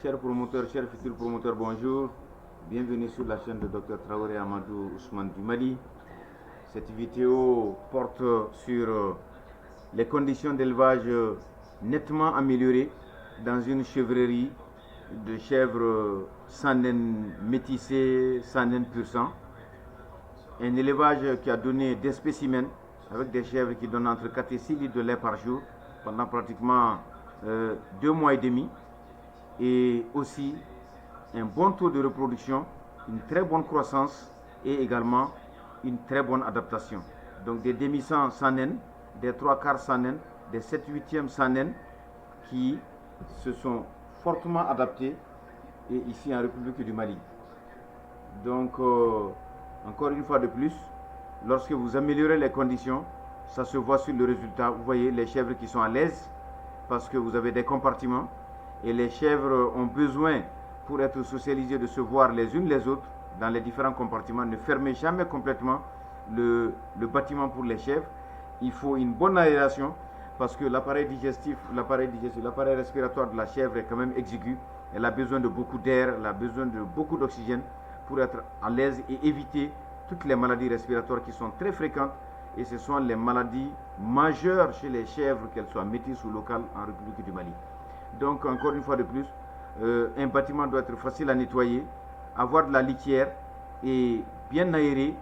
Chers promoteurs, chers futurs promoteurs, bonjour. Bienvenue sur la chaîne de Dr Traoré Amadou Ousmane du Mali. Cette vidéo porte sur les conditions d'élevage nettement améliorées dans une chevrerie de chèvres sans naine métissées, sans naine pur sang. Un élevage qui a donné des spécimens avec des chèvres qui donnent entre 4 et 6 litres de lait par jour pendant pratiquement 2 mois et demi. Et aussi un bon taux de reproduction, une très bonne croissance et également une très bonne adaptation. Donc des demi-cents sans naine, des 3/4 sans naine, des 7/8 sans naine qui se sont fortement adaptés et ici en République du Mali. Donc encore une fois de plus, lorsque vous améliorez les conditions, ça se voit sur le résultat. Vous voyez les chèvres qui sont à l'aise parce que vous avez des compartiments. Et les chèvres ont besoin, pour être socialisées, de se voir les unes les autres dans les différents compartiments. Ne fermez jamais complètement le bâtiment pour les chèvres. Il faut une bonne aération parce que l'appareil digestif, l'appareil respiratoire de la chèvre est quand même exigu. Elle a besoin de beaucoup d'air, elle a besoin de beaucoup d'oxygène pour être à l'aise et éviter toutes les maladies respiratoires qui sont très fréquentes. Et ce sont les maladies majeures chez les chèvres, qu'elles soient métisses ou locales en République du Mali. Donc encore une fois de plus, un bâtiment doit être facile à nettoyer, avoir de la litière et bien aéré.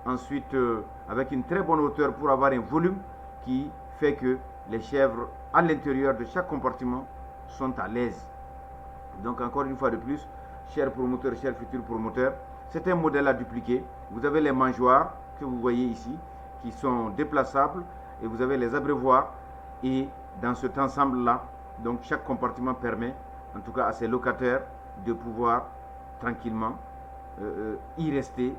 Ensuite, avec une très bonne hauteur pour avoir un volume qui fait que les chèvres à l'intérieur de chaque compartiment sont à l'aise. Donc encore une fois de plus, chers promoteurs, chers futurs promoteurs, c'est un modèle à dupliquer. Vous avez les mangeoires que vous voyez ici qui sont déplaçables et vous avez les abreuvoirs et dans cet ensemble-là, donc chaque compartiment permet, en tout cas à ses locataires, de pouvoir tranquillement y rester